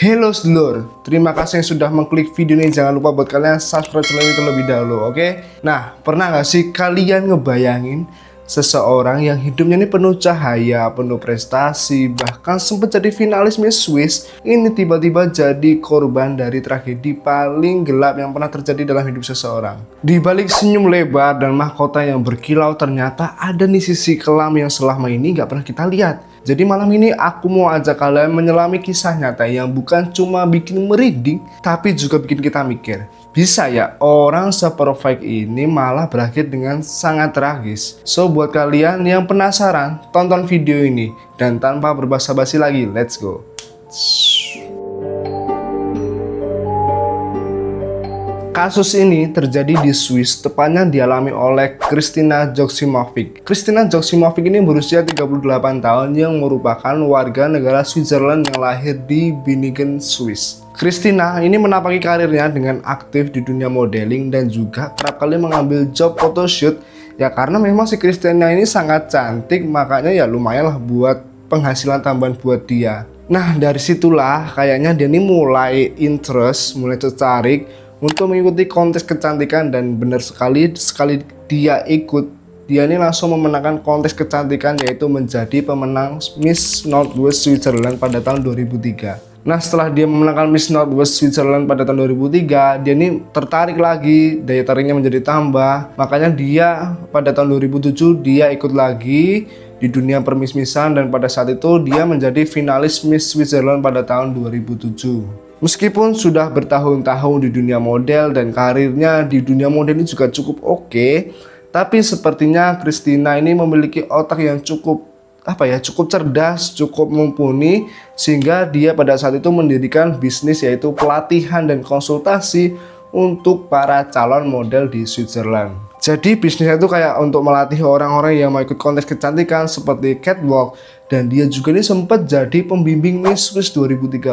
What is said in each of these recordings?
Hello sedulur, terima kasih yang sudah mengklik video ini. Jangan lupa buat kalian subscribe channel ini terlebih dahulu, oke? Nah, pernah nggak sih kalian ngebayangin seseorang yang hidupnya ini penuh cahaya, penuh prestasi, bahkan sempat jadi finalis Miss Swiss, ini tiba-tiba jadi korban dari tragedi paling gelap yang pernah terjadi dalam hidup seseorang. Di balik senyum lebar dan mahkota yang berkilau, ternyata ada nih sisi kelam yang selama ini nggak pernah kita lihat. Jadi malam ini aku mau ajak kalian menyelami kisah nyata yang bukan cuma bikin merinding, tapi juga bikin kita mikir. Bisa ya orang seperfect ini malah berakhir dengan sangat tragis. So buat kalian yang penasaran, tonton video ini. Dan tanpa berbasa-basi lagi, let's go. Kasus ini terjadi di Swiss, tepatnya dialami oleh Kristina Joksimovic. Kristina Joksimovic ini berusia 38 tahun yang merupakan warga negara Switzerland yang lahir di Binningen, Swiss. Kristina ini menapaki karirnya dengan aktif di dunia modeling dan juga kerap kali mengambil job photoshoot. Ya karena memang si Kristina ini sangat cantik, makanya ya lumayan lah buat penghasilan tambahan buat dia. Nah dari situlah kayaknya dia ini mulai interest, mulai tertarik untuk mengikuti kontes kecantikan, dan benar sekali dia ikut, dia ini langsung memenangkan kontes kecantikan, yaitu menjadi pemenang Miss Northwest Switzerland pada tahun 2003. Nah setelah dia memenangkan Miss Northwest Switzerland pada tahun 2003, dia ini tertarik lagi, daya tariknya menjadi tambah, makanya dia pada tahun 2007 dia ikut lagi di dunia permis-misan, dan pada saat itu dia menjadi finalis Miss Switzerland pada tahun 2007. Meskipun sudah bertahun-tahun di dunia model dan karirnya di dunia model ini juga cukup oke, tapi sepertinya Kristina ini memiliki otak yang cukup cerdas, cukup mumpuni, sehingga dia pada saat itu mendirikan bisnis, yaitu pelatihan dan konsultasi untuk para calon model di Switzerland. Jadi bisnisnya itu kayak untuk melatih orang-orang yang mau ikut kontes kecantikan seperti catwalk, dan dia juga ini sempat jadi pembimbing Miss Swiss 2013,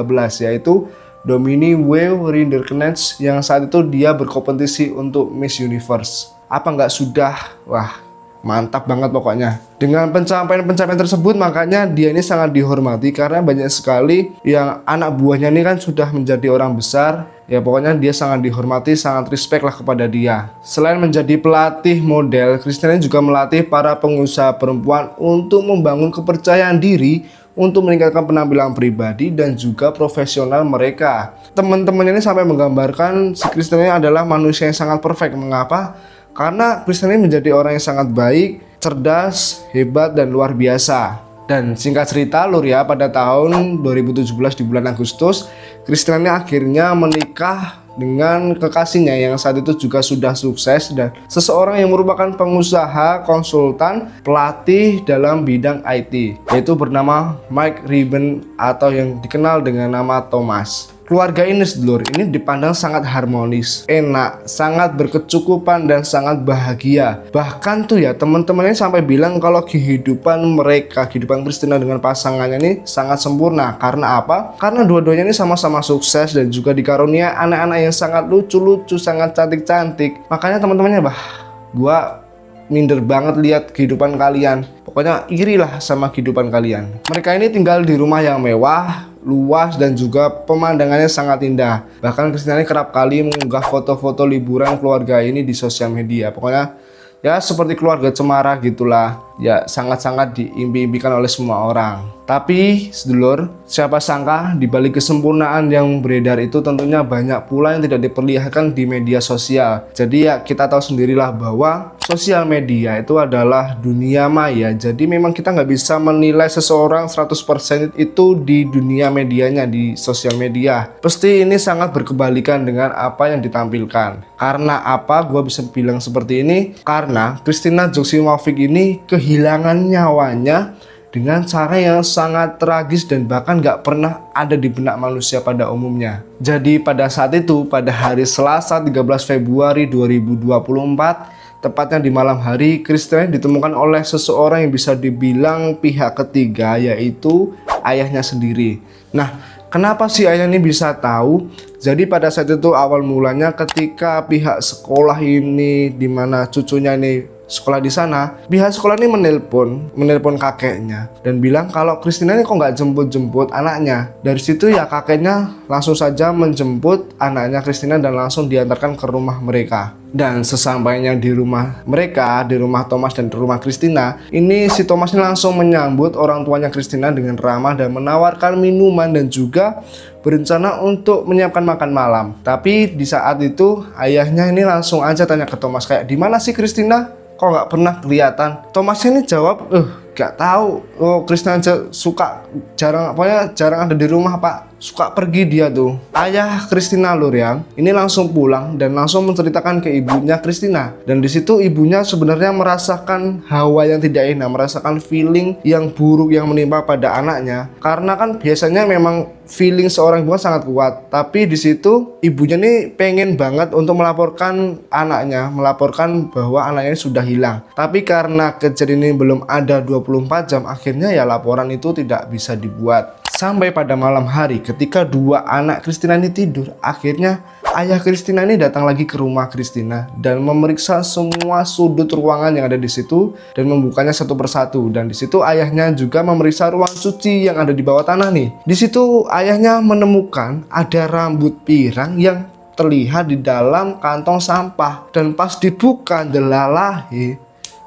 yaitu Domini Rinderknecht, yang saat itu dia berkompetisi untuk Miss Universe. Apa nggak sudah? Wah, mantap banget pokoknya. Dengan pencapaian-pencapaian tersebut, makanya dia ini sangat dihormati karena banyak sekali yang anak buahnya ini kan sudah menjadi orang besar. Ya pokoknya dia sangat dihormati, sangat respect lah kepada dia. Selain menjadi pelatih model, Kristina juga melatih para pengusaha perempuan untuk membangun kepercayaan diri, untuk meningkatkan penampilan pribadi dan juga profesional mereka. Teman-temannya ini sampai menggambarkan si Kristina adalah manusia yang sangat perfect. Mengapa? Karena Kristina menjadi orang yang sangat baik, cerdas, hebat, dan luar biasa. Dan singkat cerita lur ya, pada tahun 2017 di bulan Agustus, Kristina akhirnya menikah dengan kekasihnya yang saat itu juga sudah sukses, dan seseorang yang merupakan pengusaha, konsultan, pelatih dalam bidang IT, yaitu bernama Mike Riben atau yang dikenal dengan nama Thomas. Keluarga ini sedulur, ini dipandang sangat harmonis, enak, sangat berkecukupan, dan sangat bahagia. Bahkan tuh ya teman-temannya sampai bilang kalau kehidupan Kristina dengan pasangannya ini sangat sempurna. Karena apa? Karena dua-duanya ini sama-sama sukses dan juga dikarunia anak-anak yang sangat lucu-lucu, sangat cantik-cantik. Makanya teman-temannya gua minder banget lihat kehidupan kalian. Pokoknya irilah sama kehidupan kalian. Mereka ini tinggal di rumah yang mewah, luas, dan juga pemandangannya sangat indah. Bahkan Kristina ini kerap kali mengunggah foto-foto liburan keluarga ini di sosial media. Pokoknya ya seperti keluarga cemara gitulah. Ya sangat-sangat diimpi-impikan oleh semua orang. Tapi sedulur, siapa sangka di balik kesempurnaan yang beredar itu tentunya banyak pula yang tidak diperlihatkan di media sosial. Jadi ya kita tahu sendirilah bahwa sosial media itu adalah dunia maya. Jadi memang kita nggak bisa menilai seseorang 100% itu di dunia medianya, di sosial media. Pasti ini sangat berkebalikan dengan apa yang ditampilkan. Karena apa gua bisa bilang seperti ini? Karena Kristina Joksimovic ini kehilangan nyawanya dengan cara yang sangat tragis dan bahkan gak pernah ada di benak manusia pada umumnya. Jadi pada saat itu, pada hari Selasa 13 Februari 2024, tepatnya di malam hari, Kristina ditemukan oleh seseorang yang bisa dibilang pihak ketiga, yaitu ayahnya sendiri. Nah, kenapa sih ayah ini bisa tahu? Jadi pada saat itu awal mulanya ketika pihak sekolah ini, dimana cucunya ini sekolah di sana, pihak sekolah ini menelpon kakeknya dan bilang kalau Christina ini kok nggak jemput-jemput anaknya. Dari situ ya kakeknya langsung saja menjemput anaknya Christina dan langsung diantarkan ke rumah mereka. Dan sesampainya di rumah mereka, di rumah Thomas dan di rumah Christina, ini si Thomas ini langsung menyambut orang tuanya Christina dengan ramah dan menawarkan minuman dan juga berencana untuk menyiapkan makan malam. Tapi di saat itu ayahnya ini langsung aja tanya ke Thomas kayak, "Di mana sih Christina? Kok nggak pernah kelihatan?" Thomas ini jawab, "Gak tahu. Oh, Christina suka jarang ada di rumah, Pak. Suka pergi dia tuh." Ayah Christina lur ya, ini langsung pulang dan langsung menceritakan ke ibunya Christina. Dan di situ ibunya sebenarnya merasakan hawa yang tidak enak, merasakan feeling yang buruk yang menimpa pada anaknya. Karena kan biasanya memang feeling seorang ibu sangat kuat, tapi di situ ibunya nih pengen banget untuk melaporkan anaknya, melaporkan bahwa anaknya sudah hilang. Tapi karena kejadian ini belum ada 24 jam, akhirnya ya laporan itu tidak bisa dibuat. Sampai pada malam hari ketika dua anak Christina ini tidur, akhirnya ayah Christina ini datang lagi ke rumah Christina dan memeriksa semua sudut ruangan yang ada di situ dan membukanya satu persatu. Dan di situ ayahnya juga memeriksa ruang suci yang ada di bawah tanah nih. Di situ ayahnya menemukan ada rambut pirang yang terlihat di dalam kantong sampah. Dan pas dibuka, delalahi,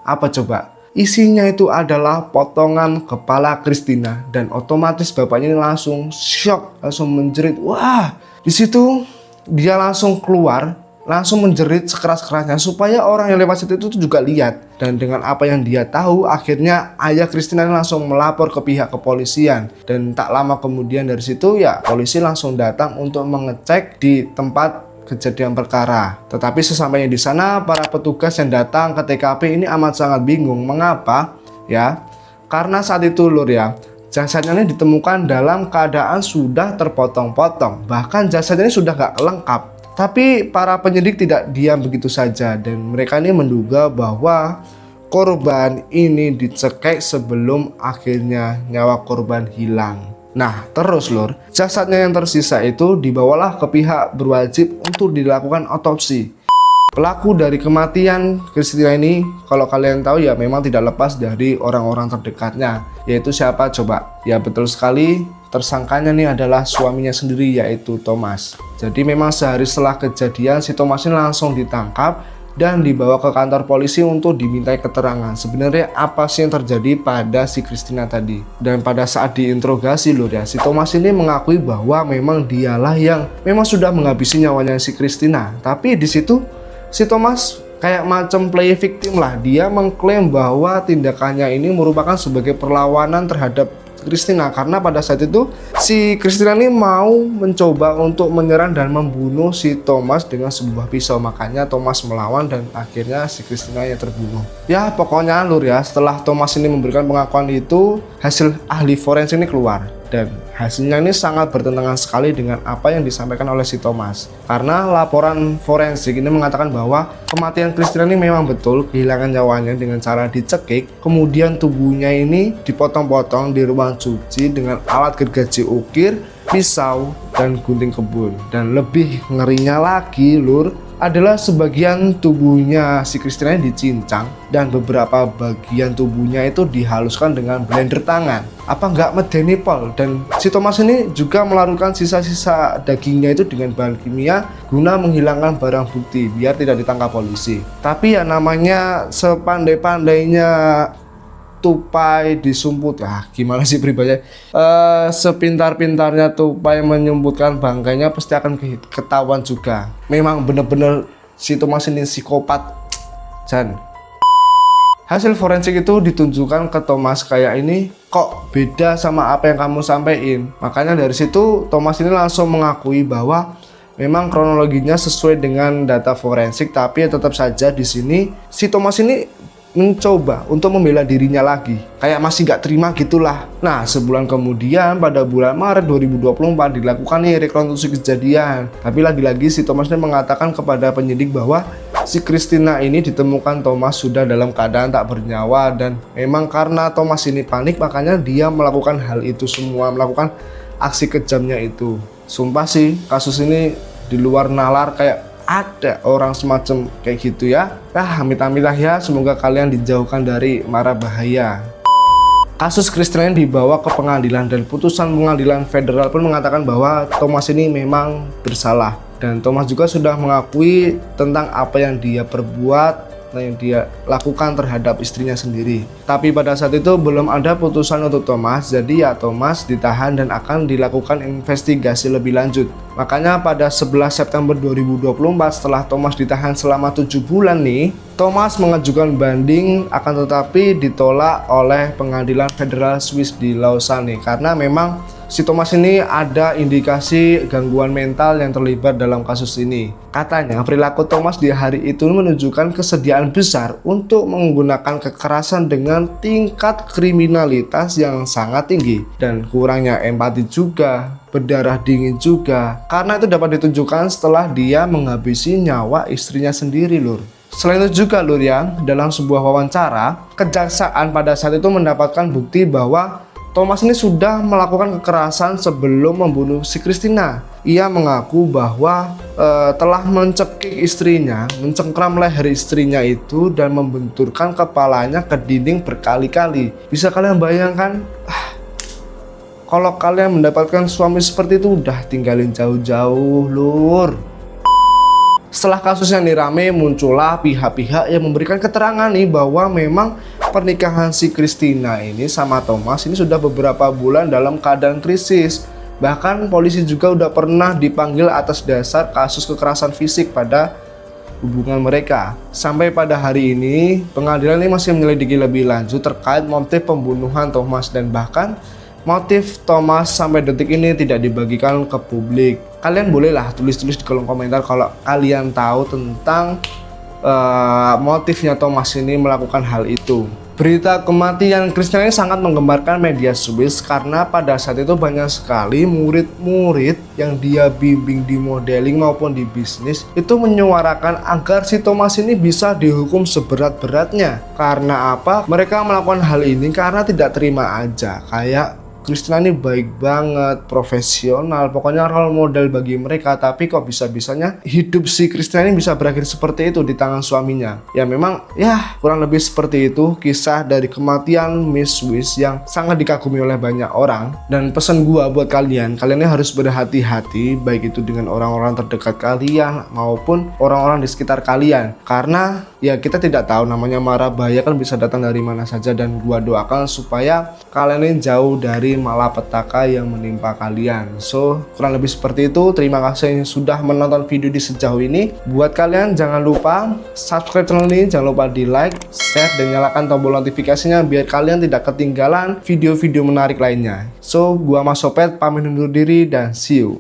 apa coba? Isinya itu adalah potongan kepala Christina dan otomatis bapaknya ini langsung shock, langsung menjerit. Wah, di situ dia langsung keluar, langsung menjerit sekeras-kerasnya supaya orang yang lewat situ itu juga lihat. Dan dengan apa yang dia tahu, akhirnya ayah Christina ini langsung melapor ke pihak kepolisian. Dan tak lama kemudian dari situ ya polisi langsung datang untuk mengecek di tempat kejadian perkara. Tetapi sesampainya di sana, para petugas yang datang ke TKP ini amat sangat bingung. Mengapa? Ya, karena saat itu lur ya, jasadnya ini ditemukan dalam keadaan sudah terpotong-potong. Bahkan jasadnya ini sudah gak lengkap. Tapi para penyidik tidak diam begitu saja dan mereka ini menduga bahwa korban ini dicekek sebelum akhirnya nyawa korban hilang. Nah terus lur, jasadnya yang tersisa itu dibawalah ke pihak berwajib untuk dilakukan otopsi. Pelaku dari kematian Christina ini, kalau kalian tahu ya memang tidak lepas dari orang-orang terdekatnya. Yaitu siapa coba? Ya betul sekali, tersangkanya nih adalah suaminya sendiri yaitu Thomas. Jadi memang sehari setelah kejadian si Thomas ini langsung ditangkap dan dibawa ke kantor polisi untuk dimintai keterangan sebenarnya apa sih yang terjadi pada si Christina tadi. Dan pada saat diinterogasi lur ya, si Thomas ini mengakui bahwa memang dialah yang memang sudah menghabisi nyawanya si Christina. Tapi di situ si Thomas kayak macam play victim lah. Dia mengklaim bahwa tindakannya ini merupakan sebagai perlawanan terhadap Christina karena pada saat itu si Christina ini mau mencoba untuk menyerang dan membunuh si Thomas dengan sebuah pisau. Makanya Thomas melawan dan akhirnya si Christina yang terbunuh. Ya pokoknya lur ya, setelah Thomas ini memberikan pengakuan itu, hasil ahli forensik ini keluar dan hasilnya ini sangat bertentangan sekali dengan apa yang disampaikan oleh si Thomas. Karena laporan forensik ini mengatakan bahwa kematian Christina ini memang betul kehilangan nyawanya dengan cara dicekik, kemudian tubuhnya ini dipotong-potong di ruang cuci dengan alat gergaji ukir, pisau, dan gunting kebun. Dan lebih ngerinya lagi lur, adalah sebagian tubuhnya si Christina dicincang dan beberapa bagian tubuhnya itu dihaluskan dengan blender tangan. Apa nggak medeni pol? Dan si Thomas ini juga melarutkan sisa-sisa dagingnya itu dengan bahan kimia guna menghilangkan barang bukti biar tidak ditangkap polisi. Tapi ya namanya sepandai-pandainya tupai disumput, ya gimana sih pribadi, sepintar-pintarnya tupai menyumputkan bangkainya pasti akan ketahuan juga. Memang bener-bener si Thomas ini psikopat. Dan hasil forensik itu ditunjukkan ke Thomas kayak ini kok beda sama apa yang kamu sampaikan. Makanya dari situ Thomas ini langsung mengakui bahwa memang kronologinya sesuai dengan data forensik. Tapi ya tetap saja di sini si Thomas ini mencoba untuk membela dirinya lagi, kayak masih gak terima gitulah. Nah sebulan kemudian pada bulan Maret 2024 dilakukan nih rekonstruksi kejadian. Tapi lagi-lagi si Thomas ini mengatakan kepada penyidik bahwa si Christina ini ditemukan Thomas sudah dalam keadaan tak bernyawa. Dan memang karena Thomas ini panik makanya dia melakukan hal itu semua, melakukan aksi kejamnya itu. Sumpah sih kasus ini di luar nalar, kayak ada orang semacam kayak gitu ya. Amit-amit lah ya, semoga kalian dijauhkan dari mara bahaya. Kasus Christiana dibawa ke pengadilan dan putusan pengadilan federal pun mengatakan bahwa Thomas ini memang bersalah. Dan Thomas juga sudah mengakui tentang apa yang dia perbuat, yang dia lakukan terhadap istrinya sendiri. Tapi pada saat itu belum ada putusan untuk Thomas, jadi ya Thomas ditahan dan akan dilakukan investigasi lebih lanjut. Makanya pada 11 September 2024 setelah Thomas ditahan selama 7 bulan nih, Thomas mengajukan banding akan tetapi ditolak oleh pengadilan federal Swiss di Lausanne karena memang si Thomas ini ada indikasi gangguan mental yang terlibat dalam kasus ini. Katanya perilaku Thomas di hari itu menunjukkan kesediaan besar untuk menggunakan kekerasan dengan tingkat kriminalitas yang sangat tinggi dan kurangnya empati juga, berdarah dingin juga, karena itu dapat ditunjukkan setelah dia menghabisi nyawa istrinya sendiri lur. Selain itu juga lur ya, dalam sebuah wawancara, kejaksaan pada saat itu mendapatkan bukti bahwa Thomas ini sudah melakukan kekerasan sebelum membunuh si Christina. Ia mengaku bahwa telah mencekik istrinya, mencengkram leher istrinya itu dan membenturkan kepalanya ke dinding berkali-kali. Bisa kalian bayangkan? Kalau kalian mendapatkan suami seperti itu udah tinggalin jauh-jauh lur. Setelah kasusnya ini rame, muncullah pihak-pihak yang memberikan keterangan nih bahwa memang pernikahan si Christina ini sama Thomas ini sudah beberapa bulan dalam keadaan krisis. Bahkan polisi juga udah pernah dipanggil atas dasar kasus kekerasan fisik pada hubungan mereka. Sampai pada hari ini, pengadilan ini masih menyelidiki lebih lanjut terkait motif pembunuhan Thomas dan bahkan motif Thomas sampai detik ini tidak dibagikan ke publik. Kalian bolehlah tulis-tulis di kolom komentar kalau kalian tahu tentang motifnya Thomas ini melakukan hal itu. Berita kematian Christiana ini sangat menggembarkan media Swiss karena pada saat itu banyak sekali murid-murid yang dia bimbing di modeling maupun di bisnis itu menyuarakan agar si Thomas ini bisa dihukum seberat-beratnya. Karena apa? Mereka melakukan hal ini karena tidak terima aja, kayak Christiana ini baik banget, profesional, pokoknya role model bagi mereka. Tapi kok bisa-bisanya hidup si Christiana ini bisa berakhir seperti itu di tangan suaminya. Ya memang ya kurang lebih seperti itu kisah dari kematian Miss Swiss yang sangat dikagumi oleh banyak orang. Dan pesan gua buat kalian ini harus berhati-hati baik itu dengan orang-orang terdekat kalian maupun orang-orang di sekitar kalian. Karena ya kita tidak tahu namanya mara bahaya kan bisa datang dari mana saja, dan gua doakan supaya kalian ini jauh dari malapetaka yang menimpa kalian. So kurang lebih seperti itu. Terima kasih yang sudah menonton video di sejauh ini. Buat kalian jangan lupa subscribe channel ini, jangan lupa di like, share, dan nyalakan tombol notifikasinya biar kalian tidak ketinggalan video-video menarik lainnya. So gua Mas Sopet pamit undur diri dan see you.